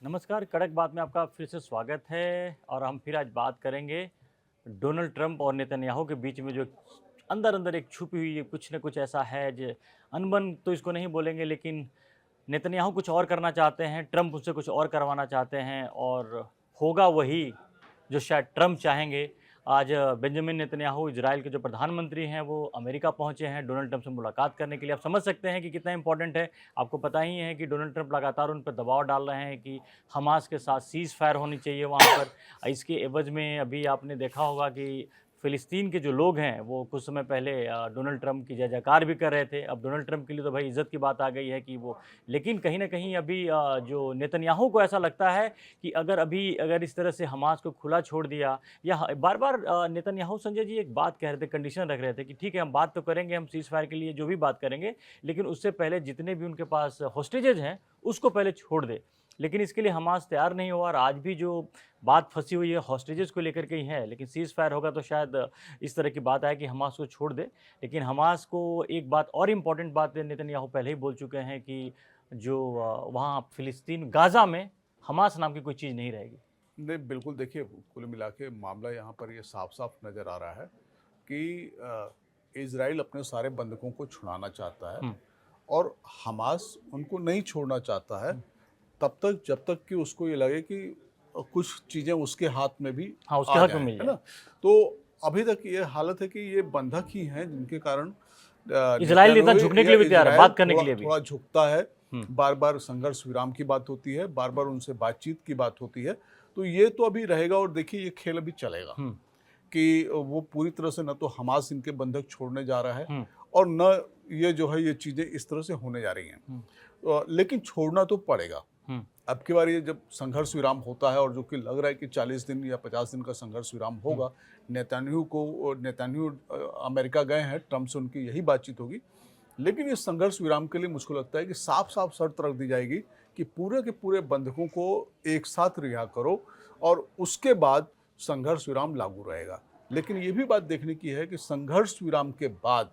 नमस्कार, कड़क बात में आपका फिर से स्वागत है और हम फिर आज बात करेंगे डोनाल्ड ट्रंप और नेतन्याहू के बीच में जो अंदर अंदर एक छुपी हुई कुछ न कुछ ऐसा है जो अनबन तो इसको नहीं बोलेंगे, लेकिन नेतन्याहू कुछ और करना चाहते हैं, ट्रंप उससे कुछ और करवाना चाहते हैं और होगा वही जो शायद ट्रंप चाहेंगे। आज बेंजामिन नेतन्याहू इजराइल के जो प्रधानमंत्री हैं वो अमेरिका पहुंचे हैं डोनाल्ड ट्रंप से मुलाकात करने के लिए। आप समझ सकते हैं कि कितना इंपॉर्टेंट है। आपको पता ही है कि डोनाल्ड ट्रंप लगातार उन पर दबाव डाल रहे हैं कि हमास के साथ सीज़ फायर होनी चाहिए वहाँ पर। इसके एवज में अभी आपने देखा होगा कि फ़िलिस्तीन के जो लोग हैं वो कुछ समय पहले डोनाल्ड ट्रंप की जय जयकार भी कर रहे थे। अब डोनाल्ड ट्रंप के लिए तो भाई इज़्ज़त की बात आ गई है कि वो, लेकिन कहीं न कहीं अभी जो नेतन्याहू को ऐसा लगता है कि अगर इस तरह से हमास को खुला छोड़ दिया या बार-बार नेतन्याहू संजय जी एक बात कह रहे थे, कंडीशन रख रहे थे कि ठीक है हम बात तो करेंगे, हम सीज़ फायर के लिए जो भी बात करेंगे, लेकिन उससे पहले जितने भी उनके पास होस्टेजेज़ हैं उसको पहले छोड़ दे। लेकिन इसके लिए हमास तैयार नहीं हुआ और आज भी जो बात फंसी हुई है हॉस्टेजेस को लेकर के ही है। लेकिन सीज़ फायर होगा तो शायद इस तरह की बात आए कि हमास को छोड़ दे। लेकिन हमास को एक बात और इम्पॉर्टेंट बात नेतन्याहू पहले ही बोल चुके हैं कि जो वहाँ फ़िलिस्तीन गाज़ा में हमास नाम की कोई चीज़ नहीं रहेगी। नहीं, बिल्कुल देखिए, कुल मिला के मामला यहाँ पर ये साफ-साफ नज़र आ रहा है कि इज़राइल अपने सारे बंधकों को छुड़ाना चाहता है और हमास उनको नहीं छोड़ना चाहता है तब तक जब तक कि उसको ये लगे कि कुछ चीज़ें उसके हाथ में भी हाँ, उसके आ हक में जाएँ, मिल है जाए। ना? तो अभी तक ये हालत है कि ये बंधक ही हैं जिनके कारण इज़राइल इतना नेतन्याहू झुकने के या लिए भी तैयार है, इज़राइल बात करने के थोड़ा लिए भी। थोड़ा झुकता है। हुँ, बार-बार संघर्ष विराम की बात होती है, बार-बार उनसे बातचीत की बात होती है। तो ये तो अभी रहेगा और देखिए ये खेल अभी चलेगा हुँ, कि वो पूरी तरह से न तो हमास इनके बंधक छोड़ने जा रहा है हुँ, और न ये जो है ये चीज़ें इस तरह से होने जा रही हैं। हुँ, लेकिन छोड़ना तो पड़ेगा। हुँ, अब की बार ये जब संघर्ष विराम होता है और जो कि लग रहा है कि 40 दिन या 50 दिन का संघर्ष विराम हुँ, होगा, नेतन्याहू अमेरिका गए हैं, ट्रंप से उनकी यही बातचीत होगी। लेकिन इस संघर्ष विराम के लिए मुझको लगता है कि साफ-साफ शर्त रख दी जाएगी कि पूरे के पूरे बंधकों को एक साथ रिहा करो और उसके बाद संघर्ष विराम लागू रहेगा। लेकिन ये भी बात देखने की है कि संघर्ष विराम के बाद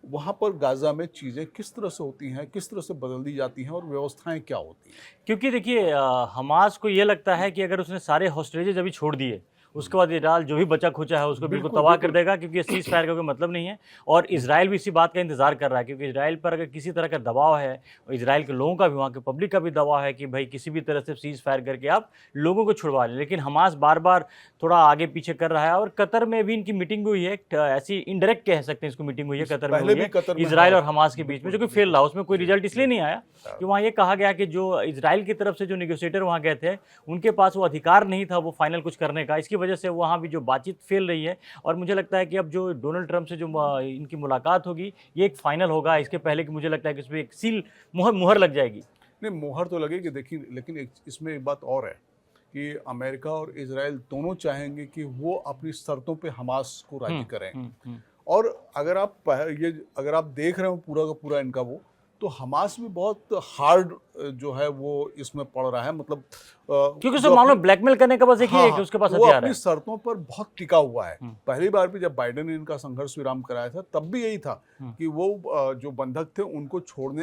वहाँ पर गाज़ा में चीज़ें किस तरह से होती हैं, किस तरह से बदल दी जाती हैं और व्यवस्थाएँ क्या होती हैं? क्योंकि देखिए हमास को ये लगता है कि अगर उसने सारे होस्टेजेज अभी छोड़ दिए, उसके बाद इजराइल जो भी बचा खुचा है उसको बिल्कुल बिल्कुल, तबाह कर बिल्कुल। देगा, क्योंकि ये सीज़ फायर का कोई मतलब नहीं है। और इजराइल भी इसी बात का इंतज़ार कर रहा है, क्योंकि इजराइल पर अगर किसी तरह का दबाव है, और इजराइल के लोगों का भी, वहाँ के पब्लिक का भी दबाव है कि भाई किसी भी तरह से सीज़ फायर करके आप लोगों को छुड़वा लें। लेकिन हमास बार-बार थोड़ा आगे पीछे कर रहा है और कतर में भी इनकी मीटिंग भी हुई है। एक ऐसी इनडायरेक्ट कह सकते हैं इसको, मीटिंग हुई है, कतर में पहले हुई भी है, कतर में इजराइल हाँ, और हमास के बीच में, बिल्कुल, जो कि फेल बिल्कुल। रहा। उसमें कोई जी, रिजल्ट इसलिए जी। नहीं आया हाँ, कि वहाँ ये कहा गया कि जो इजराइल की तरफ से जो नेगोशिएटर वहाँ गए थे, उनके पास वो अधिकार नहीं था वो फाइनल कुछ करने का। इसकी वजह से वहाँ भी जो बातचीत फेल रही है। और मुझे लगता है कि अब जो डोनाल्ड ट्रंप से जो इनकी मुलाकात होगी, ये एक फाइनल होगा। इसके पहले कि मुझे लगता है कि इसमें एक सील मुहर मुहर लग जाएगी। नहीं मुहर तो लगेगी देखिए, लेकिन एक इसमें एक बात और है कि अमेरिका और इज़राइल दोनों चाहेंगे कि वो अपनी शर्तों पे हमास को राज़ी हुँ, करें। हुँ, हुँ। और अगर आप देख रहे हो पूरा का पूरा इनका तो हमास भी बहुत हार्ड जो है वो इसमें पड़ रहा है, मतलब क्योंकि उसे जो मालूम अपनी है ब्लैकमेल करने का बस एक ही हाँ, है कि हाँ, उसके पास वो हथियार अपनी है। शर्तों पर बहुत टिका हुआ है। हुँ, पहली बार भी जब बाइडेन ने इनका संघर्ष विराम कराया था तब भी यही था हुँ, कि वो जो बंधक थे उनको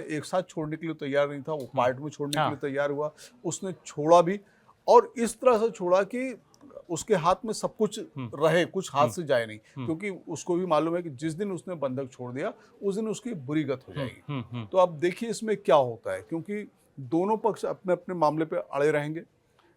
एक साथ छोड़ने के लिए तैयार नहीं था, वो हुँ। पार्ट में छोड़ने के लिए हाँ। तैयार हुआ, उसने छोड़ा भी और इस तरह से छोड़ा कि उसके हाथ में सब कुछ हुँ, रहे, कुछ हाथ हुँ, से जाए नहीं, हुँ, क्योंकि उसको भी मालूम है कि जिस दिन उसने बंधक छोड़ दिया उस दिन उसकी बुरी गत हो हुँ, जाएगी। हुँ, हुँ, तो अब देखिए इसमें क्या होता है, क्योंकि दोनों पक्ष अपने अपने मामले पे अड़े रहेंगे,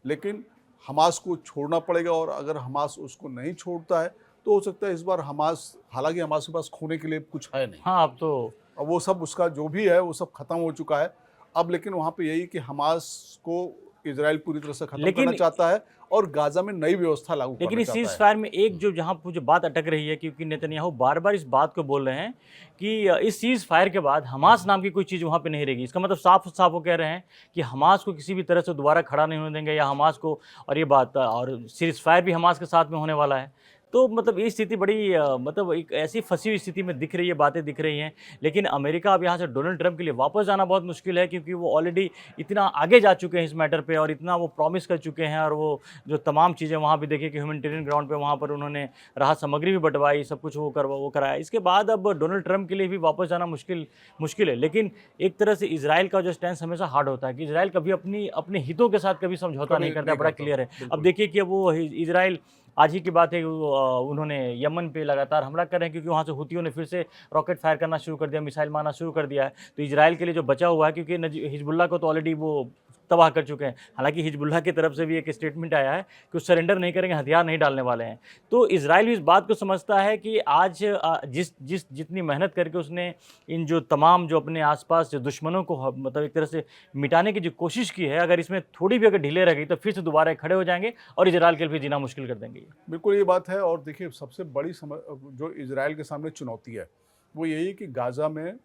लेकिन हमास को छोड़ना पड़ेगा और अगर हमास उसको नहीं छोड़ता है तो हो सकता है इस बार हालांकि हमास के पास खोने के लिए कुछ है नहीं, हाँ, अब तो अब वो सब उसका जो भी है वो सब खत्म हो चुका है। अब लेकिन वहाँ पे यही कि हमास को इजराइल पूरी तरह से खत्म करना लेकिन चाहता है और गाजा में नई व्यवस्था लागू लेकिन करना इस चाहता सीज़ है। फायर में एक जो जहाँ मुझे बात अटक रही है, क्योंकि नेतन्याहू बार-बार इस बात को बोल रहे हैं कि इस सीज़ फायर के बाद हमास नाम की कोई चीज़ वहाँ पे नहीं रहेगी। इसका मतलब साफ-साफ वो कह रहे हैं कि हमास को किसी भी तरह से दोबारा खड़ा नहीं होने देंगे, या हमास को, और ये बात और सीज़ फायर भी हमास के साथ में होने वाला है। तो मतलब ये स्थिति बड़ी मतलब एक ऐसी फंसी हुई स्थिति में दिख रही है, बातें दिख रही हैं। लेकिन अमेरिका अब यहाँ से डोनाल्ड ट्रंप के लिए वापस जाना बहुत मुश्किल है, क्योंकि वो ऑलरेडी इतना आगे जा चुके हैं इस मैटर पे और इतना वो प्रॉमिस कर चुके हैं। और वो जो तमाम चीज़ें वहाँ भी देखिए कि ह्यूमैनिटेरियन ग्राउंड पे वहाँ पर उन्होंने राहत सामग्री भी बँटवाई, सब कुछ वो कराया। इसके बाद अब डोनाल्ड ट्रंप के लिए भी वापस जाना मुश्किल है। लेकिन एक तरह से इज़राइल का जो स्टैंड हमेशा हार्ड होता है कि इज़राइल कभी अपने हितों के साथ कभी समझौता नहीं करता, बड़ा क्लियर है। अब देखिए कि वो इज़राइल, आज ही की बात है, उन्होंने यमन पे लगातार हमला कर रहे हैं, क्योंकि वहाँ से हुतियों ने फिर से रॉकेट फायर करना शुरू कर दिया, मिसाइल मारना शुरू कर दिया है। तो इजराइल के लिए जो बचा हुआ है, क्योंकि हिजबुल्लाह को तो ऑलरेडी वो तबाह कर चुके हैं। हालांकि हिजबुल्लाह की तरफ से भी एक स्टेटमेंट आया है कि वो सरेंडर नहीं करेंगे, हथियार नहीं डालने वाले हैं। तो इजराइल भी इस बात को समझता है कि आज जितनी मेहनत करके उसने इन जो तमाम जो अपने आसपास जो दुश्मनों को मतलब एक तरह से मिटाने की जो कोशिश की है, अगर इसमें थोड़ी भी अगर ढीले रह गई तो फिर से दोबारा खड़े हो जाएंगे और इजराइल के लिए जीना मुश्किल कर देंगे। बिल्कुल ये बात है। और देखिए सबसे बड़ी जो इजराइल के सामने चुनौती है वो यही है कि गाज़ा में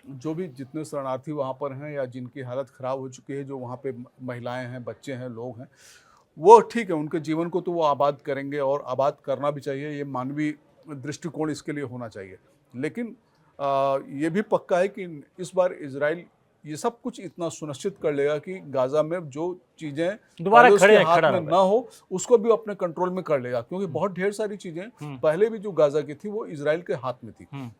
जो भी जितने शरणार्थी वहाँ पर हैं या जिनकी हालत ख़राब हो चुकी है, जो वहाँ पे महिलाएं हैं, बच्चे हैं, लोग हैं, वो ठीक है, उनके जीवन को तो वो आबाद करेंगे और आबाद करना भी चाहिए, ये मानवीय दृष्टिकोण इसके लिए होना चाहिए। लेकिन ये भी पक्का है कि इस बार इजराइल ये सब कुछ इतना सुनिश्चित कर लेगा कि गाज़ा में जो चीज़ें दोबारा उसके हाथ खड़ा में ना हो, उसको भी अपने कंट्रोल में कर लेगा, क्योंकि बहुत ढेर सारी चीज़ें पहले भी जो गाज़ा की थी वो इजराइल के हाथ में थी।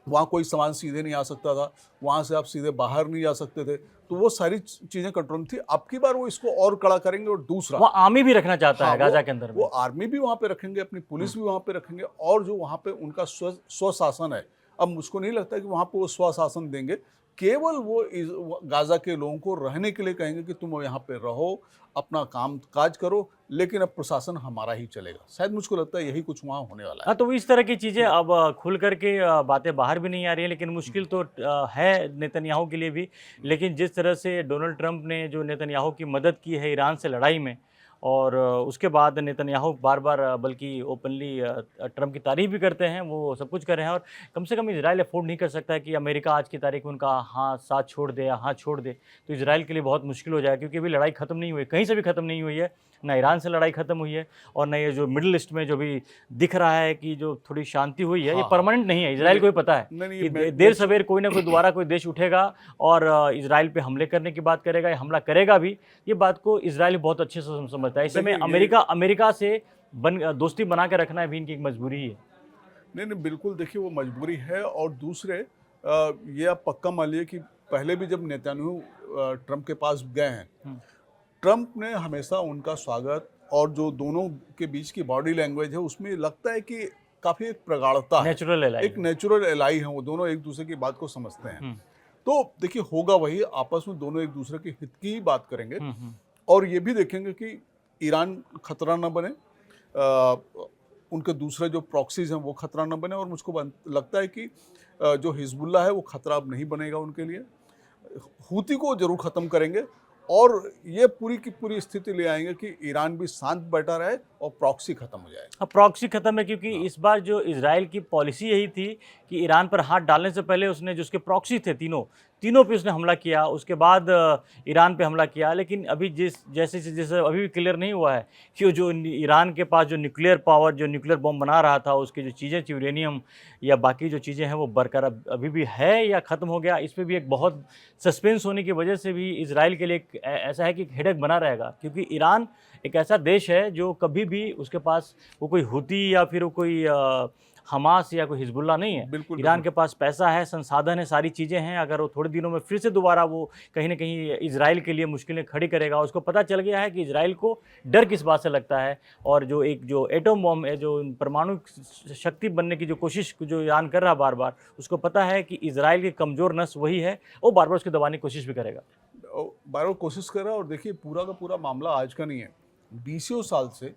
वहाँ कोई सामान सीधे नहीं आ सकता था, वहाँ से आप सीधे बाहर नहीं जा सकते थे, तो वो सारी चीज़ें कंट्रोल में थी। अब की बार वो इसको और कड़ा करेंगे। और दूसरा, वो आर्मी भी रखना चाहता है गाज़ा के अंदर में। वो आर्मी भी वहाँ पे रखेंगे, अपनी पुलिस भी वहाँ पे रखेंगे, और जो वहाँ पे उनका स्वशासन है, अब मुझको नहीं लगता कि वहाँ पे वो स्वशासन देंगे, केवल वो गाज़ा के लोगों को रहने के लिए कहेंगे कि तुम यहाँ पे रहो, अपना काम काज करो, लेकिन अब प्रशासन हमारा ही चलेगा। शायद मुझको लगता है यही कुछ वहाँ होने वाला है। हाँ, तो इस तरह की चीज़ें अब खुल करके बातें बाहर भी नहीं आ रही हैं, लेकिन मुश्किल तो है नेतन्याहू के लिए भी। लेकिन जिस तरह से डोनाल्ड ट्रंप ने जो नेतन्याहू की मदद की है ईरान से लड़ाई में, और उसके बाद नेतन्याहू बार बार बल्कि ओपनली ट्रंप की तारीफ भी करते हैं, वो सब कुछ कर रहे हैं। और कम से कम इजराइल अफोर्ड नहीं कर सकता है कि अमेरिका आज की तारीख में उनका हाँ साथ छोड़ दे या हाँ छोड़ दे। तो इजराइल के लिए बहुत मुश्किल हो जाएगा, क्योंकि अभी लड़ाई ख़त्म नहीं हुई, कहीं से भी ख़त्म नहीं हुई है, ना ईरान से लड़ाई ख़त्म हुई है, और न ये जो मिडिल ईस्ट में जो भी दिख रहा है कि जो थोड़ी शांति हुई है, ये परमानेंट नहीं है। इजराइल को भी पता है कि देर सवेर कोई ना कोई दोबारा कोई देश उठेगा और इजराइल पे हमले करने की बात करेगा या हमला करेगा भी। ये बात को इजराइल बहुत अच्छे से समझता है। इस समय अमेरिका से दोस्ती बना के रखना भी इनकी एक मजबूरी ही है। नहीं, बिल्कुल, देखिए वो मजबूरी है। और दूसरे ये आप पक्का मान लीजिए कि पहले भी जब नेतन्याहू ट्रंप के पास गए हैं, ट्रंप ने हमेशा उनका स्वागत, और जो दोनों के बीच की बॉडी लैंग्वेज है उसमें लगता है कि काफ़ी एक प्रगाढ़ता है, एक नेचुरल एलाई है, वो दोनों एक दूसरे की बात को समझते हैं। तो देखिए होगा वही, आपस में दोनों एक दूसरे के हित की ही बात करेंगे, और ये भी देखेंगे कि ईरान खतरा न बने, उनके दूसरे जो प्रॉक्सीज हैं वो खतरा न बने। और मुझको लगता है कि जो हिजबुल्लाह है वो खतरा अब नहीं बनेगा उनके लिए। हूती को जरूर ख़त्म करेंगे, और ये पूरी की पूरी स्थिति ले आएंगे कि ईरान भी शांत बैठा रहे और प्रॉक्सी खत्म हो जाए। हाँ, प्रॉक्सी खत्म है, क्योंकि इस बार जो इजराइल की पॉलिसी यही थी कि ईरान पर हाथ डालने से पहले उसने जो उसके प्रॉक्सी थे तीनों पे उसने हमला किया, उसके बाद ईरान पे हमला किया। लेकिन अभी जैसे अभी भी क्लियर नहीं हुआ है कि जो ईरान के पास जो न्यूक्लियर पावर, जो न्यूक्लियर बम बना रहा था, उसकी जो चीज़ें थी, यूरेनियम या बाकी जो चीज़ें हैं, वो बरकरार अभी भी है या ख़त्म हो गया। इस पर भी एक बहुत सस्पेंस होने की वजह से भी इजराइल के लिए ऐसा है कि हेडेक बना रहेगा, क्योंकि ईरान एक ऐसा देश है जो कभी भी उसके पास वो कोई हुती या फिर वो कोई हमास या कोई हिजबुल्ला नहीं है। ईरान के पास पैसा है, संसाधन है, सारी चीज़ें हैं। अगर वो थोड़े दिनों में फिर से दोबारा वो कहीं ना कहीं इजराइल के लिए मुश्किलें खड़ी करेगा, उसको पता चल गया है कि इजराइल को डर किस बात से लगता है। और जो एटम बम है, जो परमाणु शक्ति बनने की जो कोशिश जो ईरान कर रहा बार बार, उसको पता है कि इजराइल की कमज़ोर नस वही है, वो बार बार उसको दबाने की कोशिश भी करेगा, बार बार कोशिश कर रहा है। और देखिए पूरा का पूरा मामला आज का नहीं है, 20 साल से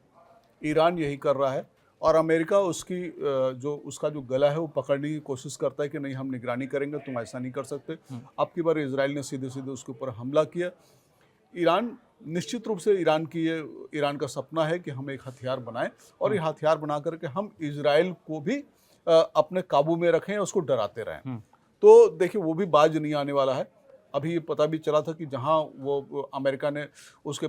ईरान यही कर रहा है, और अमेरिका उसका जो गला है वो पकड़ने की कोशिश करता है कि नहीं, हम निगरानी करेंगे, तुम ऐसा नहीं कर सकते। अब की बार इजराइल ने सीधे सीधे उसके ऊपर हमला किया। ईरान निश्चित रूप से ईरान का सपना है कि हम एक हथियार बनाएं, और ये हथियार बना करके हम इजराइल को भी अपने काबू में रखें, उसको डराते रहें। तो देखिए वो भी बाज नहीं आने वाला है। अभी ये पता भी चला था कि जहां वो अमेरिका ने उसके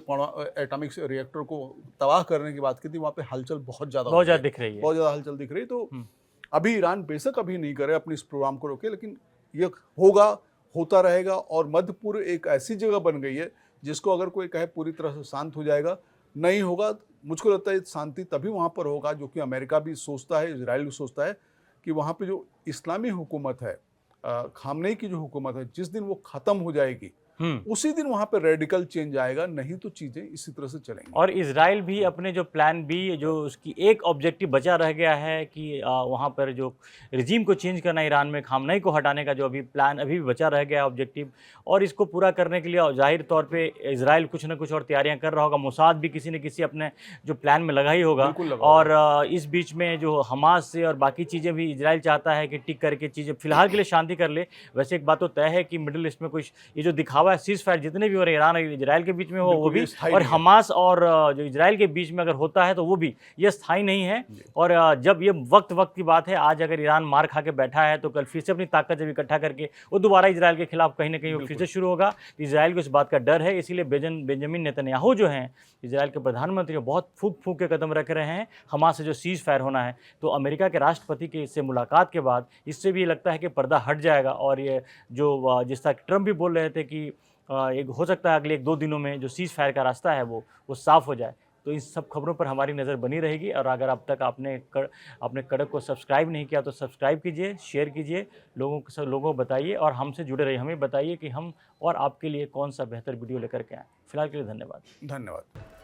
एटॉमिक रिएक्टर को तबाह करने की बात की थी, वहाँ पे हलचल बहुत ज़्यादा दिख रही है। बहुत ज़्यादा हलचल दिख रही है। तो अभी ईरान बेशक अभी नहीं करे, अपने इस प्रोग्राम को रोके, लेकिन ये होगा, होता रहेगा। और मध्य पूर्व एक ऐसी जगह बन गई है जिसको अगर कोई कहे पूरी तरह से शांत हो जाएगा, नहीं होगा। मुझको लगता है शांति तभी वहाँ पर होगा, जो कि अमेरिका भी सोचता है, इजराइल भी सोचता है कि वहाँ पे जो इस्लामी हुकूमत है, खामनेई की जो हुकूमत है, जिस दिन वो ख़त्म हो जाएगी उसी दिन वहाँ पे रेडिकल चेंज आएगा, नहीं तो चीज़ें इसी तरह से चलेंगी। और इजराइल भी अपने जो प्लान बी, जो उसकी एक ऑब्जेक्टिव बचा रह गया है कि वहाँ पर जो रिजीम को चेंज करना, ईरान में खामनेई को हटाने का जो अभी प्लान अभी भी बचा रह गया है ऑब्जेक्टिव, और इसको पूरा करने के लिए जाहिर तौर पे इजराइल कुछ ना कुछ और तैयारियां कर रहा होगा। मोसाद भी किसी न किसी अपने जो प्लान में लगा ही होगा। और इस बीच में जो हमास से और बाकी चीज़ें भी इजराइल चाहता है कि टिक करके चीज़ें फिलहाल के लिए शांति कर ले। वैसे एक बात तो तय है कि मिडिल ईस्ट में कुछ ये जो दिखावा है, सीज फायर जितने भी हो रहे हैं ईरान और इजराइल के बीच में हो वो भी, और हमास और जो इजराइल के बीच में अगर होता है तो वो भी, ये स्थायी नहीं है। और जब ये वक्त की बात है, आज अगर ईरान मार खा के बैठा है तो कल फिर से अपनी ताकत जब इकट्ठा करके वो दोबारा इजराइल के खिलाफ कहीं ना कहीं वो फिर से शुरू होगा। इजराइल को इस बात का डर है, इसीलिए बेंजामिन नेतन्याहू जो हैं इजराइल के प्रधानमंत्री, बहुत फूंक के कदम रख रहे हैं हमास से जो सीज फायर होना है। तो अमेरिका के राष्ट्रपति के इससे मुलाकात के बाद इससे भी लगता है कि पर्दा हट जाएगा। और ये जो जिस तरह ट्रम्प भी बोल रहे थे कि एक हो सकता है अगले 1-2 दिनों में जो सीज फायर का रास्ता है वो साफ हो जाए। तो इन सब खबरों पर हमारी नज़र बनी रहेगी। और अगर अब तक आपने कड़क को सब्सक्राइब नहीं किया तो सब्सक्राइब कीजिए, शेयर कीजिए, लोगों को बताइए और हमसे जुड़े रहिए। हमें बताइए कि हम और आपके लिए कौन सा बेहतर वीडियो लेकर के आएँ। फिलहाल के लिए धन्यवाद।